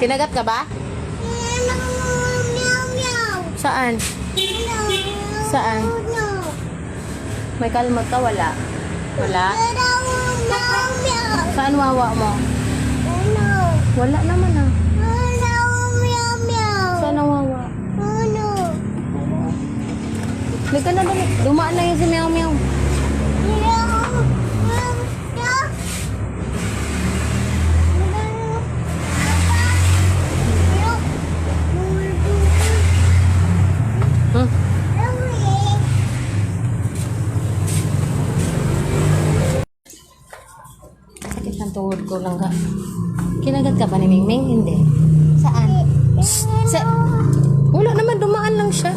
Kinagat ka ba? Saan? Saan? May kalmot ka? Wala. Wala? Saan wawa mo? Wala naman ah. Saan ang wawa? Lika na dali. Dumaan na yun si Meow Meow. Sakit ng tuhod ko lang ka. Kinagat ka ba ni Mingming? Hindi. Saan? Wala naman, dumaan lang siya.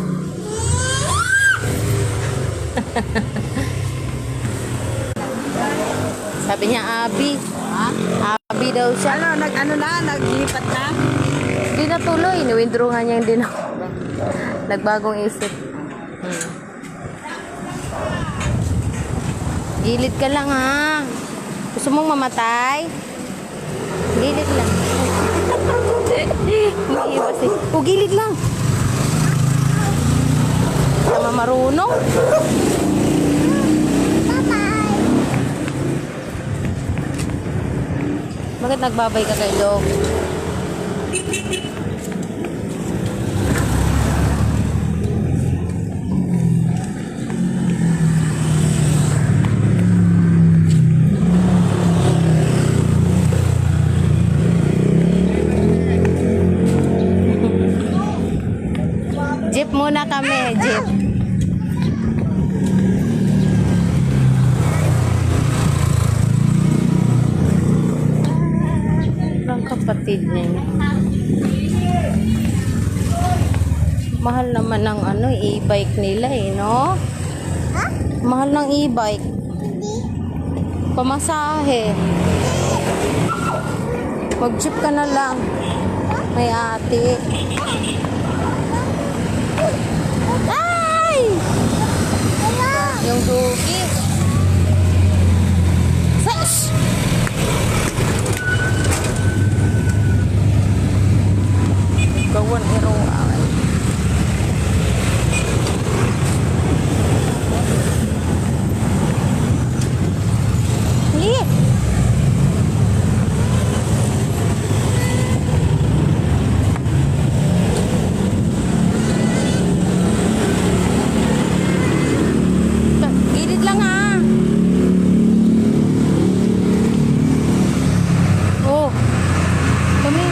Sabi niya, Abi. Abi daw siya. Naglipat na? Hindi na tuloy. Ni-withdraw nga niya hindi na. Nagbagong isip. Gilid ka lang ha. Gusto mong mamatay? Gilid lang. Umiiwas eh. O, gilid lang. Sama marunong. Bakit nagbabay ka kay Dog? Jeep muna kami, jeep. Ang kapatid niya. Mahal naman ng e-bike nila eh, no? Mahal ng e-bike. Pamasahe. Mag-jeep ka na lang. May ate. Ay! Yung dugi. Sesh! Gawan hero ay. Yeah. Gilid lang ah. Oh. Kami.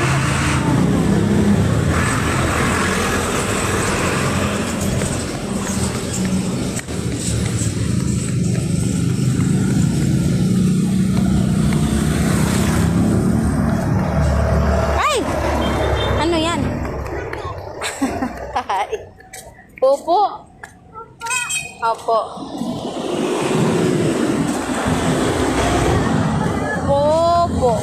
Ay! Ano yan? Popo. Opo. Popo.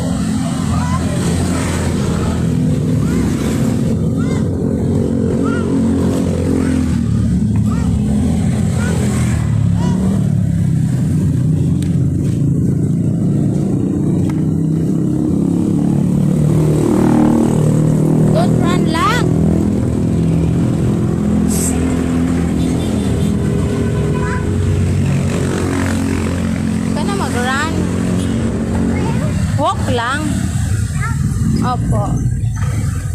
Don't run lang. Ka na mag-run. Walk lang. Opo.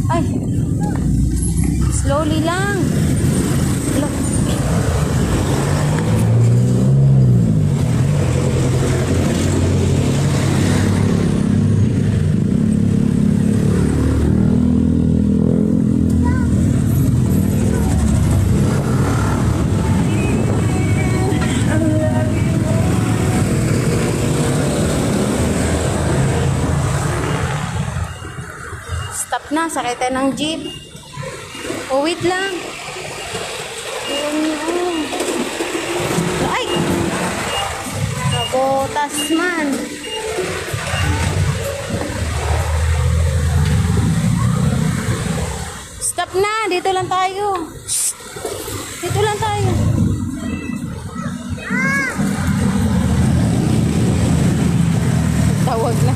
Ay. Slowly lang. Look. Stop na, sakay tayo ng jeep. Oh, wait lang. Ay! Nabotas man. Stop na, dito lang tayo. Shh. Dito lang tayo. Nagtawag na.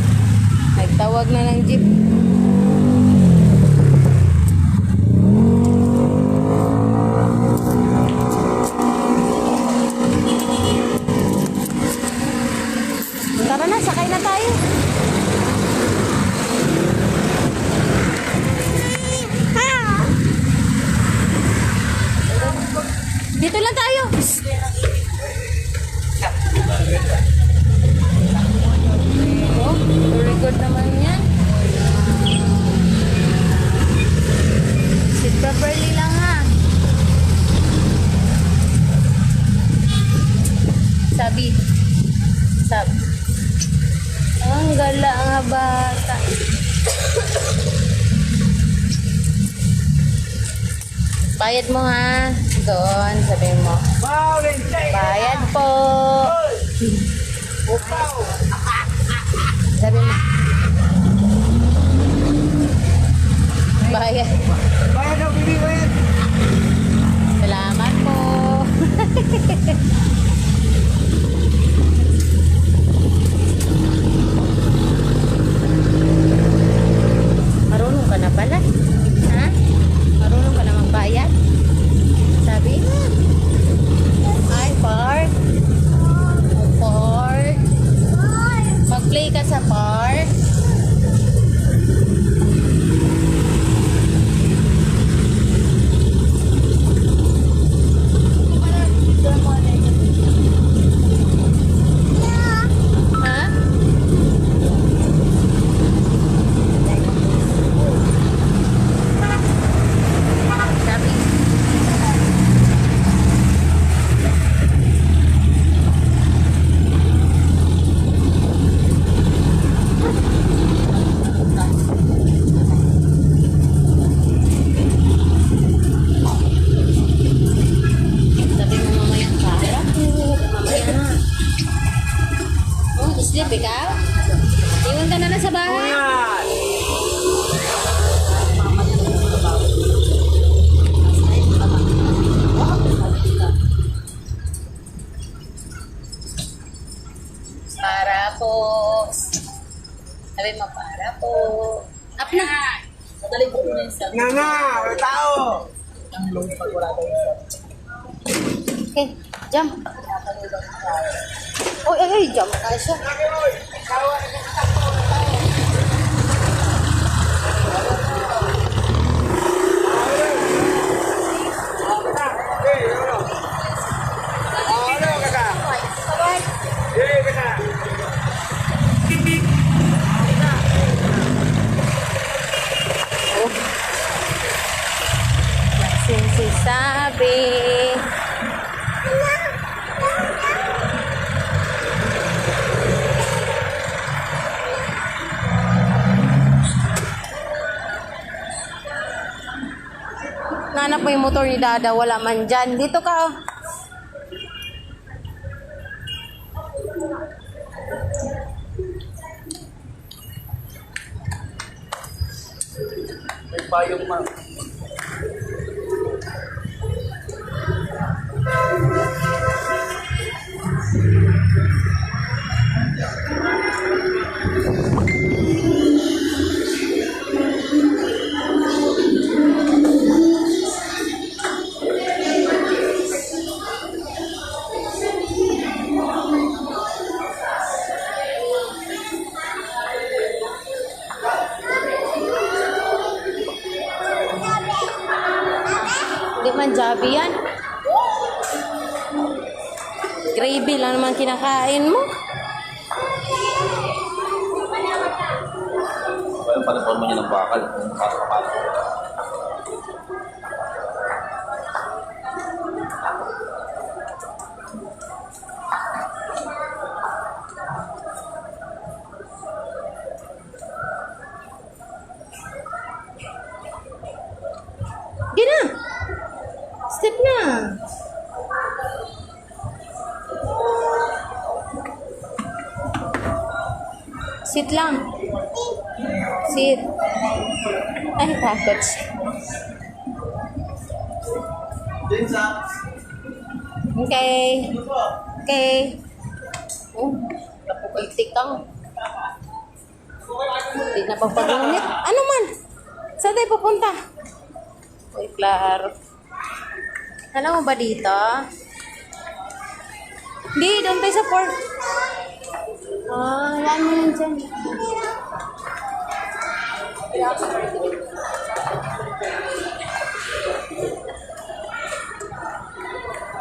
Nagtawag na ng jeep. bata. Bayad mo ha. Doon, sabihin mo. Bayad po. Sabi mo. Bayad. Bayad daw, bibi, bayad. Salamat po. Marunong ka na pala. Ha? Marunong ka na magbayad? Sabi mo. Ay, park. Park. Mag-play ka sa park. Ha? Sabi. Sabi mo mamaya para po. Mamaya. Oh, sleep ikaw? Iwan ka na lang sa bahay. Para po. Sabi mo para po. Up na. Madali po na yung Nga nga, wala tao. Okay, jump. Uy, ay, ay, jump ka siya. Oh. Sinsisabi. Nanap mo yung motor ni Dada, wala man dyan. Dito ka, oh. May payong ma. Hindi man jabi yan. Gravy lang naman kinakain mo. Parang panahon mo niya ng bakal. Kung kapapalo. Gina! Step na! Sit lang. Sit. Ay, takot siya. Okay. Okay. Oh, napupultik kang. Hindi na pagpagunit. Ano man? Saan tayo pupunta? Uy, klaro. Alam mo ba dito? Hindi, doon tayo sa port. Ah, yan mo yun dyan.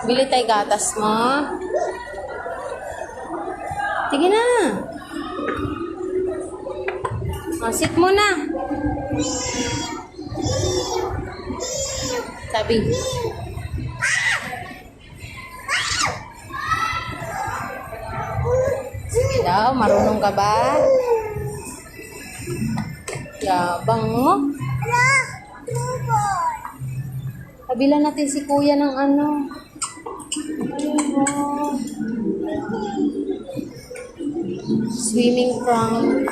Bili tayo gatas mo. Sige na. Sit mo na. Sabi. Sige daw, marunong ka ba? Yabang mo. Kabila natin si kuya ng ano. Oh. Swimming trunk.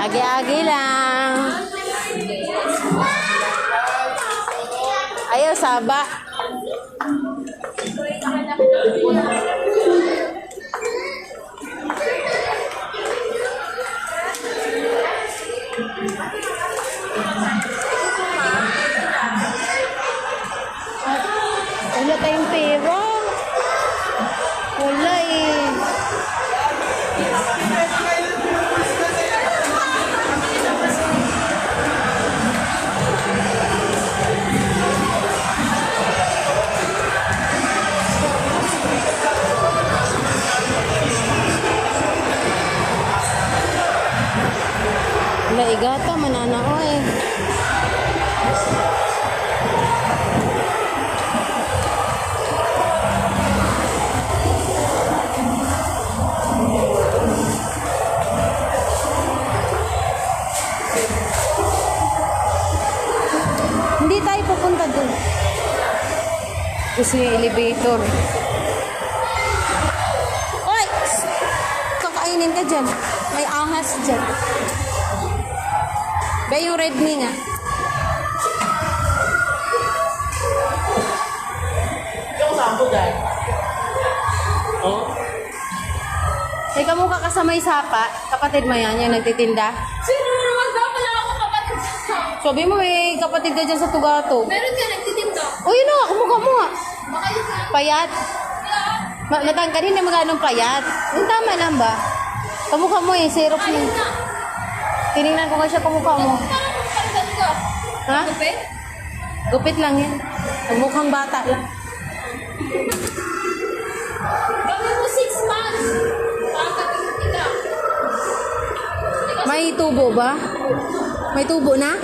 Agi-agi lang. Ayaw, saba. Wala tayong pera. Wala eh. Wala igata, mananao eh. Hindi tayo pupunta dun. Gusto yung elevator. Oy! Kakainin ka dyan. May ahas dyan. Ba yung red me nga? Yung sampo dyan. Oh? Teka mo ka kasamay sapa. Kapatid mo yan, yung nagtitinda. Sino naman daw? Wala akong kapatid sa... Sabi mo eh, kapatid ka dyan sa Tugato. Meron ka nagtitinda. O yun na, kumukha mo nga. Baka yun na. Payat. Matangkad na magandang payat. Yung tama lang ba? Kamukha mo eh, syrup mo. Ayun na. Tinignan ko nga siya kamukha mo. Parang pagkat ka. Ha? Kapit? Gupit lang yan. Mukhang bata lang. Gawin mo 6 months. Pagkat ka. May tubo ba? May tubo na?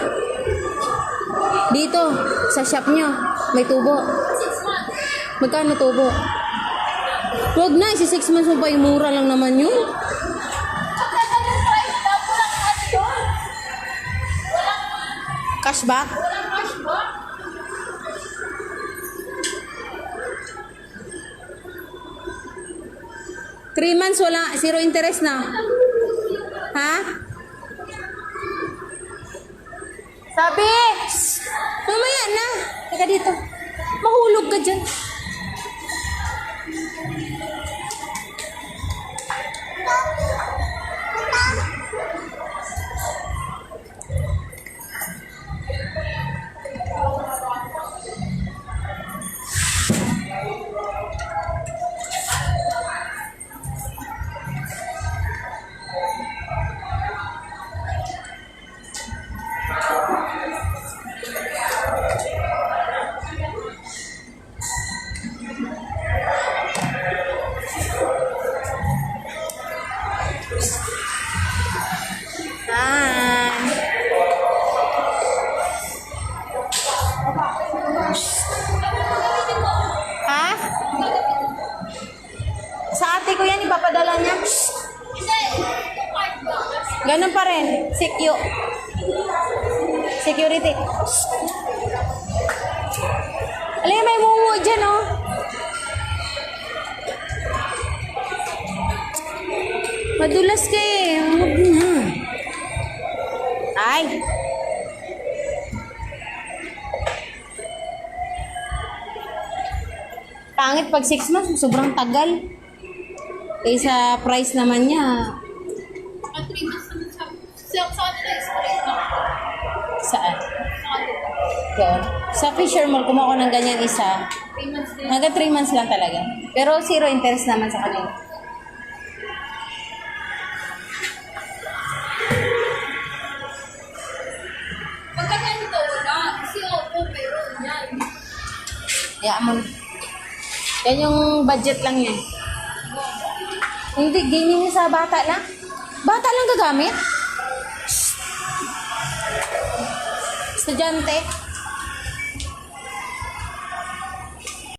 Dito, sa shop nyo, may tubo. 6 months. Magkano tubo? Huwag na, isi 6 months mo pa yung mura lang naman yun. Kapag anong price daw, walang ano yun. Cashback? Walang cash ba? Three months, wala, zero interest na. Ha? Sabi! Shh! Mamaya na. Teka dito. Mahulog ka dyan. Ha? Sa ate ko yan, ipapadala niya. Hindi. Yung card ba? Ganun pa rin. Security. Alam, may mungo dyan, oh. Madulas ka eh. Huwag na. Ay. Pangit pag 6 months, sobrang tagal. Eh sa price naman niya, At 3 months naman sa kanila is straight na. saan? Sa kanila. Doon. Sa Fisher Mall, kumuha ko ng ganyan isa. 3 months din. Hanggang 3 months lang talaga. Pero zero interest naman sa kanila. Pagka ganito, wala. Kasi opo, pero yan. Hayaan mo na. Yan yung budget lang yan. Hindi, ganyan yung sa bata lang. Bata lang gagamit? Shh. Estudyante.